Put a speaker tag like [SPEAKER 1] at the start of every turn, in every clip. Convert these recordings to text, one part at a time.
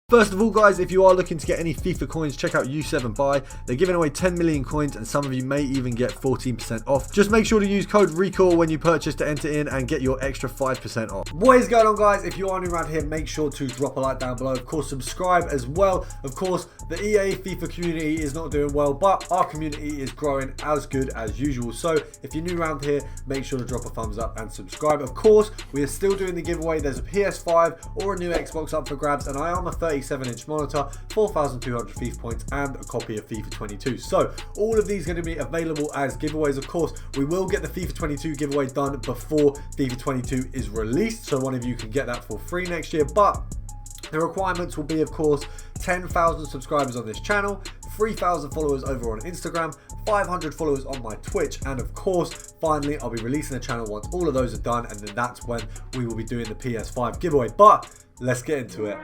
[SPEAKER 1] First of all, guys, if you are looking to get any FIFA coins, check out U7 Buy. They're giving away 10 million coins and some of you may even get 14% off. Just make sure to use code RECALL when you purchase to enter in and get your extra 5% off. What is going on, guys? If you are new around here, make sure to drop a like down below. Of course, subscribe as well. Of course, the EA FIFA community is not doing well, but our community is growing as good as usual. So if you're new around here, make sure to drop a thumbs up and subscribe. Of course, we are still doing the giveaway. There's a PS5 or a new Xbox up for grabs, and I am a 37-inch monitor, 4,200 FIFA points, and a copy of FIFA 22. So all of these are going to be available as giveaways. Of course, we will get the FIFA 22 giveaway done before FIFA 22 is released, so one of you can get that for free next year. But the requirements will be, of course, 10,000 subscribers on this channel, 3,000 followers over on Instagram, 500 followers on my Twitch, and of course, finally, I'll be releasing the channel once all of those are done, and then that's when we will be doing the PS5 giveaway. But let's get into it.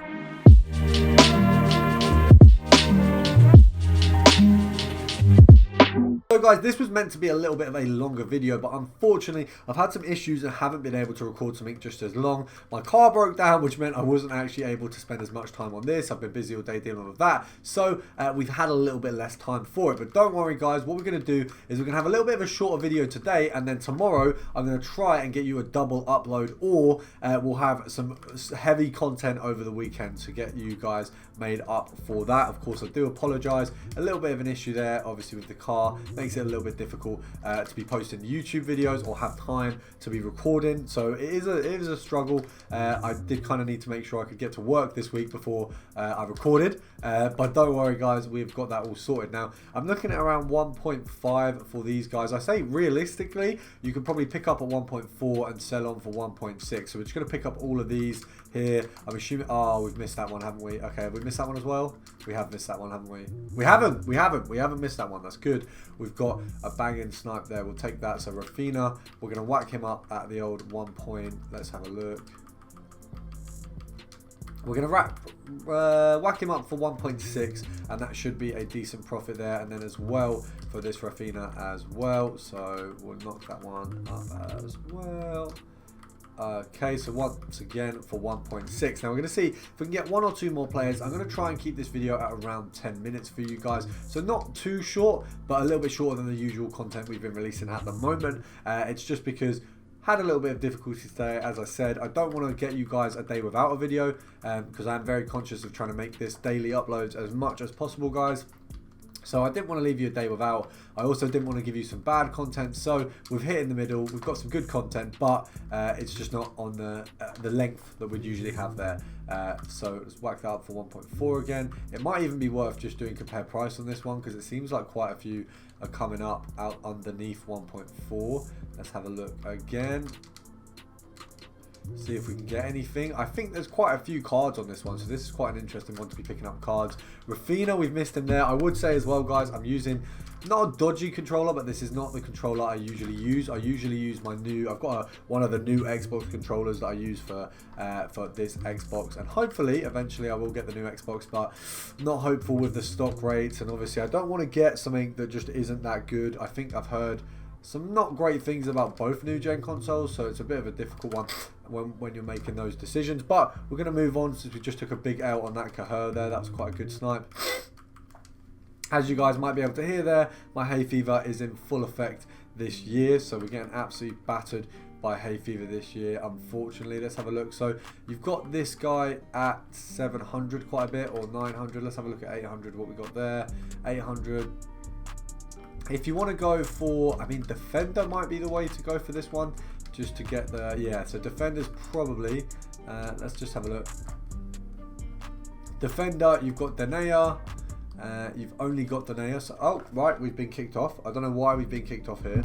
[SPEAKER 1] So guys, this was meant to be a little bit of a longer video, but unfortunately I've had some issues and haven't been able to record something just as long. My car broke down, which meant I wasn't actually able to spend as much time on this. I've been busy all day dealing with that, so we've had a little bit less time for it. But don't worry guys, what we're going to do is we're going to have a little bit of a shorter video today, and then tomorrow I'm going to try and get you a double upload, or we'll have some heavy content over the weekend to get you guys made up for that. Of course, I do apologize, a little bit of an issue there obviously with the car, makes it a little bit difficult to be posting YouTube videos or have time to be recording, so it is a struggle. I did kind of need to make sure I could get to work this week before I recorded, but don't worry guys, we've got that all sorted now. I'm looking at around 1.5 for these guys. I say realistically you could probably pick up at 1.4 and sell on for 1.6, so we're just going to pick up all of these here. I'm assuming, oh, we've missed that one, haven't we? Okay, have we missed that one as well? We have missed that one, haven't we? We haven't missed that one. That's good. We've got a banging snipe there. We'll take that. So Rafinha, we're going to whack him up at the old 1 point. Let's have a look. We're going to whack him up for 1.6, and that should be a decent profit there. And then as well for this Rafinha as well. So we'll knock that one up as well. Okay, so once again for 1.6. Now we're going to see if we can get 1 or 2 more players. I'm going to try and keep this video at around 10 minutes for you guys, so not too short, but a little bit shorter than the usual content we've been releasing at the moment. It's just because had a little bit of difficulty today. As I said, I don't want to get you guys a day without a video, because I'm very conscious of trying to make this daily uploads as much as possible, guys. So I didn't want to leave you a day without. I also didn't want to give you some bad content. So we've hit in the middle. We've got some good content, but it's just not on the length that we'd usually have there. So let's whack that up for 1.4 again. It might even be worth just doing compare price on this one, because it seems like quite a few are coming up out underneath 1.4. Let's have a look again. See if we can get anything. I think there's quite a few cards on this one, so this is quite an interesting one to be picking up cards. Rafinha, we've missed him there. I would say as well, guys, I'm using not a dodgy controller, but this is not the controller I usually use. I usually use my new, I've got one of the new Xbox controllers that I use for this Xbox, and hopefully eventually I will get the new Xbox, but not hopeful with the stock rates, and obviously I don't want to get something that just isn't that good. I think I've heard some not great things about both new gen consoles, so it's a bit of a difficult one when you're making those decisions. But we're going to move on, since we just took a big L on that Caher there. That was quite a good snipe. As you guys might be able to hear there, my hay fever is in full effect this year, so we're getting absolutely battered by hay fever this year, unfortunately. Let's have a look. So you've got this guy at 700 quite a bit, or 900. Let's have a look at 800, what we got there. 800. If you want to go for, I mean, defender might be the way to go for this one, just to get the, yeah, so defender's probably, let's just have a look. Defender, you've got Denea, you've only got Denea, so, oh, right, we've been kicked off. I don't know why we've been kicked off here.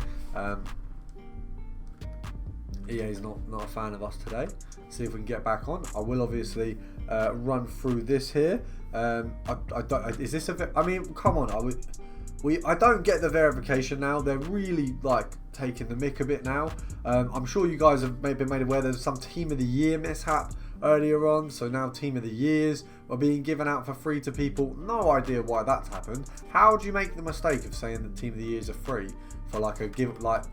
[SPEAKER 1] EA's not a fan of us today. See if we can get back on. I will obviously run through this here. I don't, is this a, I mean, come on, I don't get the verification now. They're really like taking the mick a bit now. I'm sure you guys have maybe made aware there's some Team of the Year mishap earlier on. So now Team of the Years are being given out for free to people. No idea why that's happened. How do you make the mistake of saying that Team of the Years are free for like a give? Like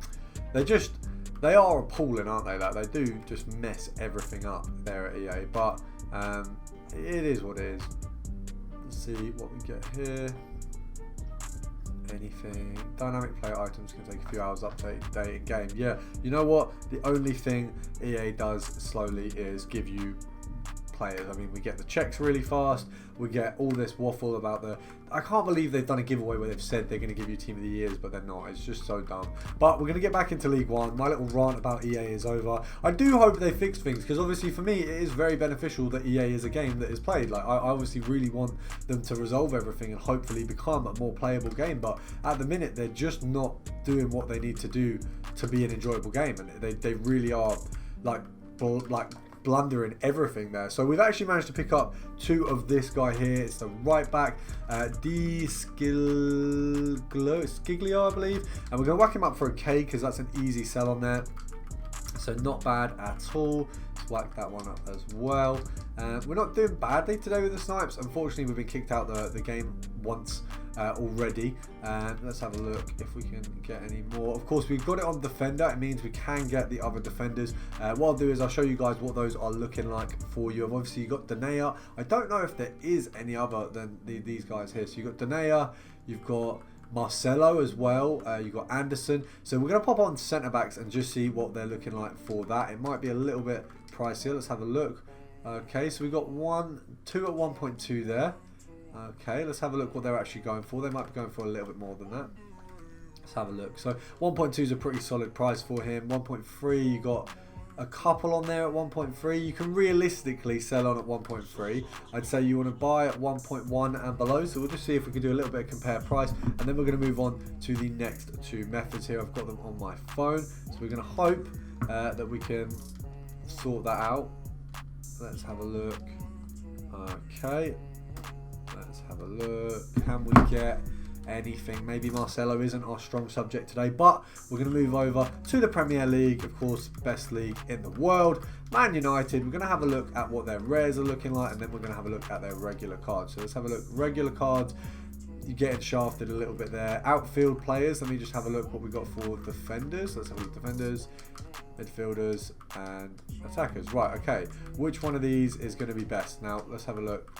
[SPEAKER 1] they are appalling, aren't they? Like they do just mess everything up there at EA. But it is what it is. Let's see what we get here. Anything. Dynamic player items can take a few hours update in game. Yeah, you know what? The only thing EA does slowly is give you players. I mean, we get the checks really fast. We get all this waffle about the... I can't believe they've done a giveaway where they've said they're going to give you Team of the Years, but they're not. It's just so dumb. But we're going to get back into League One. My little rant about EA is over. I do hope they fix things, because obviously for me, it is very beneficial that EA is a game that is played. Like, I obviously really want them to resolve everything and hopefully become a more playable game. But at the minute, they're just not doing what they need to do to be an enjoyable game. And they really are, like blundering everything there. So we've actually managed to pick up 2 of this guy here. It's the right back, Skiglio, I believe, and we're going to whack him up for a K because that's an easy sell on there. So not bad at all. Let's whack that one up as well. We're not doing badly today with the snipes. Unfortunately, we've been kicked out the game once already. Let's have a look if we can get any more. Of course, we've got it on defender. It means we can get the other defenders. What I'll do is I'll show you guys what those are looking like for you. Obviously, you've got Denea. I don't know if there is any other than these guys here. So you've got Denea, you've got Marcelo as well, you've got Anderson. So we're going to pop on centre backs and just see what they're looking like for that. It might be a little bit pricier. Let's have a look. Okay, so we've got 2 at 1.2 there. Okay, let's have a look what they're actually going for. They might be going for a little bit more than that. Let's have a look. So 1.2 is a pretty solid price for him. 1.3, you got a couple on there at 1.3. You can realistically sell on at 1.3. I'd say you want to buy at 1.1 and below. So we'll just see if we can do a little bit of compare price. And then we're going to move on to the next 2 methods here. I've got them on my phone. So we're going to hope that we can sort that out. Let's have a look. Okay. Let's have a look. Can we get anything? Maybe Marcelo isn't our strong subject today, but we're going to move over to the Premier League, of course, best league in the world. Man United, we're going to have a look at what their rares are looking like, and then we're going to have a look at their regular cards. So let's have a look. Regular cards, you're getting shafted a little bit there. Outfield players, let me just have a look what we got for defenders. Let's have a look. Defenders, midfielders, and attackers. Right, okay. Which one of these is going to be best? Now, let's have a look.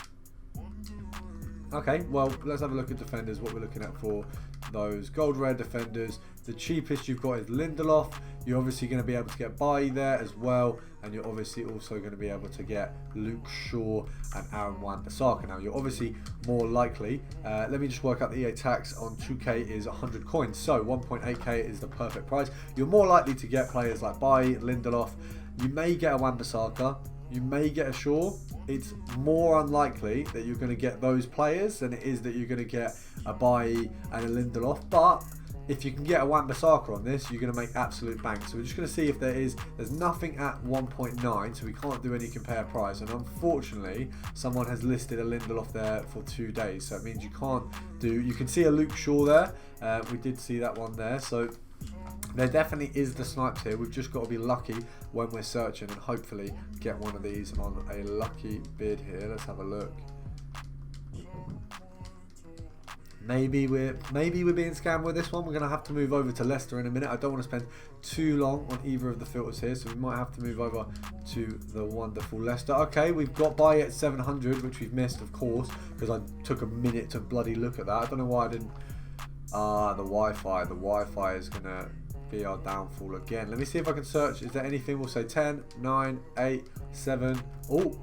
[SPEAKER 1] Okay, well, let's have a look at defenders, what we're looking at for those gold rare defenders. The cheapest you've got is Lindelof. You're obviously going to be able to get Bailly there as well, and you're obviously also going to be able to get Luke Shaw and Aaron Wan-Bissaka. Now, you're obviously more likely, let me just work out the EA tax on 2K is 100 coins, so 1.8k is the perfect price. You're more likely to get players like Bailly, Lindelof. You may get a Wan-Bissaka, you may get a Shaw. It's more unlikely that you're going to get those players than it is that you're going to get a Bailly and a Lindelof. But if you can get a Wan-Bissaka on this, you're going to make absolute bank. So we're just going to see if there's nothing at 1.9, so we can't do any compare price. And unfortunately, someone has listed a Lindelof there for 2 days. So it means you can't do, you can see a Luke Shaw there. We did see that one there. So there definitely is the snipes here. We've just got to be lucky when we're searching and hopefully get one of these on a lucky bid here. Let's have a look. Maybe we're being scammed with this one. We're going to have to move over to Leicester in a minute. I don't want to spend too long on either of the filters here, so we might have to move over to the wonderful Leicester. Okay, we've got Bailly at 700, which we've missed, of course, because I took a minute to bloody look at that. I don't know why I didn't. The Wi-Fi. The Wi-Fi is going to be our downfall again. Let me see if I can search. Is there anything? We'll say 10, 9, 8, 7. Oh,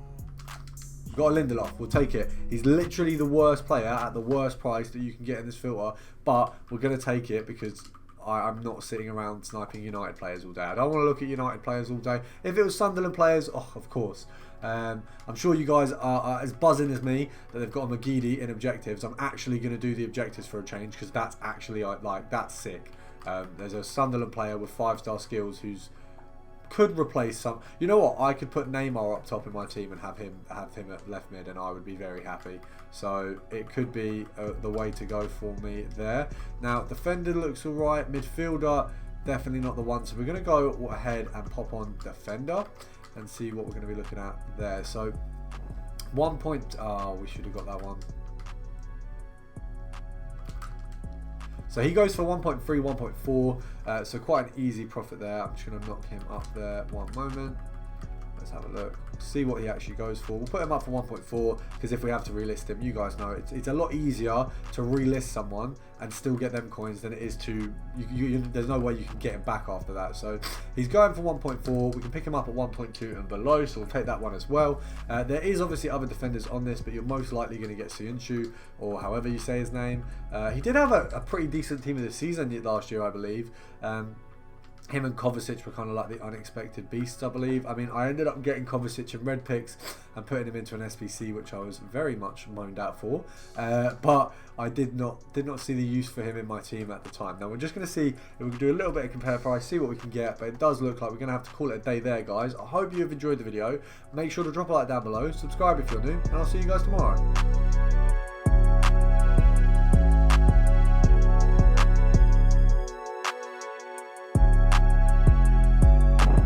[SPEAKER 1] we've got a Lindelof. We'll take it. He's literally the worst player at the worst price that you can get in this filter, but we're going to take it because I'm not sitting around sniping United players all day. I don't want to look at United players all day. If it was Sunderland players, oh, of course. I'm sure you guys are as buzzing as me that they've got a McGeady in objectives. I'm actually going to do the objectives for a change because that's actually like that's sick. There's a Sunderland player with 5-star skills who's could replace some. You know what? I could put Neymar up top in my team and have him at left mid, and I would be very happy. So it could be the way to go for me there. Now defender looks alright. Midfielder definitely not the one. So we're going to go ahead and pop on defender and see what we're going to be looking at there. So 1 point. Oh, we should have got that one. So he goes for 1.3, 1.4, so quite an easy profit there. I'm just going to knock him up there one moment. Let's have a look, see what he actually goes for. We'll put him up for 1.4 because if we have to relist him, you guys know it's a lot easier to relist someone and still get them coins than it is to there's no way you can get him back after that. So he's going for 1.4. We can pick him up at 1.2 and below, so we'll take that one as well. There is obviously other defenders on this, but you're most likely going to get Suyunshu, or however you say his name. He did have a pretty decent team of the season last year, I believe. Him and Kovacic were kind of like the unexpected beasts, I believe. I mean, I ended up getting Kovacic in red picks and putting him into an SBC, which I was very much moaned out for. But I did not see the use for him in my team at the time. Now we're just going to see if we can do a little bit of compare price, see what we can get. But it does look like we're going to have to call it a day there, guys. I hope you have enjoyed the video. Make sure to drop a like down below, subscribe if you're new, and I'll see you guys tomorrow.